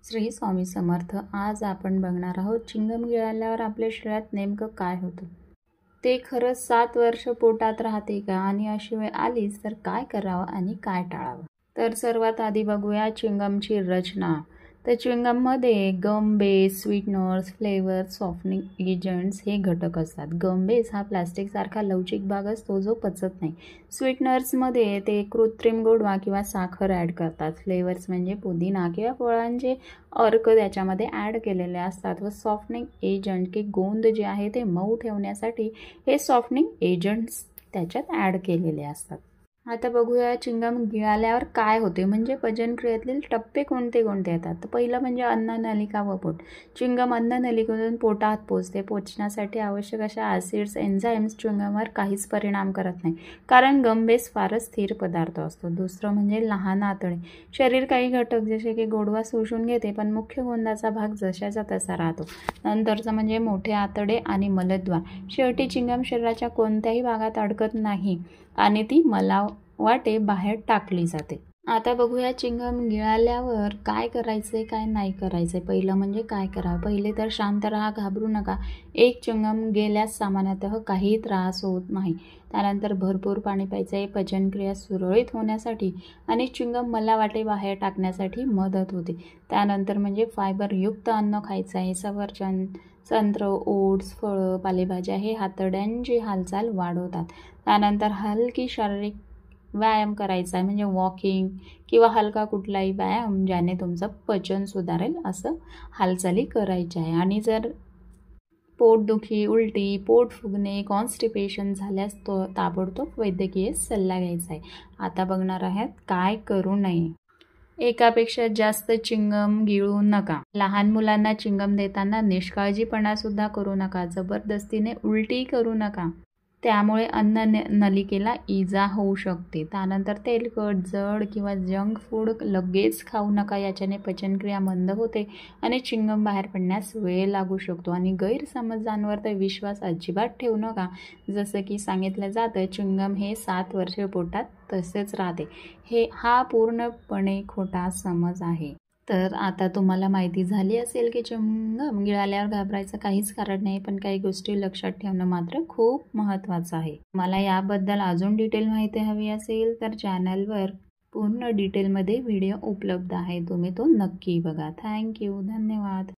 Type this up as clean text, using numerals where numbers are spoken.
श्री स्वामी समर्थ. आज आपण बघणार आहोत चिंगम गिळाल्यावर आपल्या शरीरात नेमकं काय होतं. ते खरंच 7 वर्ष पोटात राहते का आणि अशी वेळ आलीच तर काय करावं आणि काय टाळावं. तर सर्वात आधी बघूया चिंगमची रचना. तर चिंगममध्ये gum base, sweeteners, flavours, softening agents हे घटक असतात. गम बेस हा प्लास्टिकसारखा लवचिक भाग असतो जो पचत नाही. स्वीटनर्समध्ये ते कृत्रिम गोडवा किंवा साखर ॲड करतात. फ्लेवर्स म्हणजे पुदिना किंवा फळांचे अर्क त्याच्यामध्ये ॲड केलेले असतात. व सॉफ्टनिंग एजंट की गोंद जे आहे ते मऊ ठेवण्यासाठी हे सॉफ्टनिंग एजंट्स त्याच्यात ॲड केलेले असतात. आता बघूया चिंगम गिळाल्यावर काय होते, म्हणजे पचनक्रियेतील टप्पे कोणते कोणते येतात. तर पहिलं म्हणजे अन्ननलिका व पोट. चिंगम अन्ननलिकेतून पोटात पोचते. पोचण्यासाठी आवश्यक अशा ॲसिड्स, एन्झाईम्स चिंगमवर काहीच परिणाम करत नाही, कारण गमबेस फारच स्थिर पदार्थ असतो. दुसरं म्हणजे लहान आतडे. शरीर काही घटक जसे की गोडवा शोषून घेते, पण मुख्य गोंदाचा भाग जशाचा तसा राहतो. नंतरचं म्हणजे मोठे आतडे आणि मलद्वार. शेवटी चिंगम शरीराच्या कोणत्याही भागात अडकत नाही आणि ती वाटे बाहेर टाकली जाते. आता बघूया चिंगम गिळाल्यावर काय करायचे काय नाही करायचे. पहिलं म्हणजे काय करावं. पहिले तर शांत राहा, घाबरू नका. एक चिंगम गेल्यास सामान्यतः काही त्रास होत नाही. त्यानंतर भरपूर पाणी प्यायचे, पचनक्रिया सुरळीत होण्यासाठी आणि चिंगम वाटे बाहेर टाकण्यासाठी मदत होते. त्यानंतर म्हणजे फायबरयुक्त अन्न खायचं आहे. सफरचंद, संत्र, ओट्स, फळं, पालेभाज्या हे आतड्यांची हालचाल वाढवतात. त्यानंतर हलकी शारीरिक व्यायाम करायचा आहे, म्हणजे वॉकिंग किंवा हलका कुठलाही व्यायाम ज्याने तुमचं पचन सुधारेल असं हालचाली करायच्या आहे. आणि जर पोटदुखी, उलटी, पोट फुगणे, कॉन्स्टिपेशन झाल्यास तो ताबडतोब वैद्यकीय सल्ला घ्यायचा आहे. आता बघणार आहात काय करू नये. एकापेक्षा जास्त चिंगम गिळू नका. लहान मुलांना चिंगम देताना निष्काळजीपणा सुद्धा करू नका. जबरदस्तीने उलटी करू नका, त्यामुळे अन्न नलिकेला इजा होऊ शकते. त्यानंतर तेलकट, जड किंवा जंक फूड लगेच खाऊ नका. याच्याने पचनक्रिया मंद होते आणि चिंगम बाहेर पडण्यास वेळ लागू शकतो. आणि गैरसमजांवर तर विश्वास अजिबात ठेवू नका. जसं की सांगितलं जातं चिंगम हे 7 वर्ष पोटात तसेच राहते. हा पूर्णपणे खोटा समज आहे. तर आता तुम्हाला माहिती झाली असेल की चिंगम गिळाल्यावर घाबरायचं काहीच कारण नाही, पण काही गोष्टी लक्षात ठेवणं मात्र खूप महत्त्वाचं आहे. मला याबद्दल अजून डिटेल माहिती हवी असेल तर चॅनलवर पूर्ण डिटेलमध्ये व्हिडिओ उपलब्ध आहे, तुम्ही तो नक्की बघा. थँक्यू. धन्यवाद.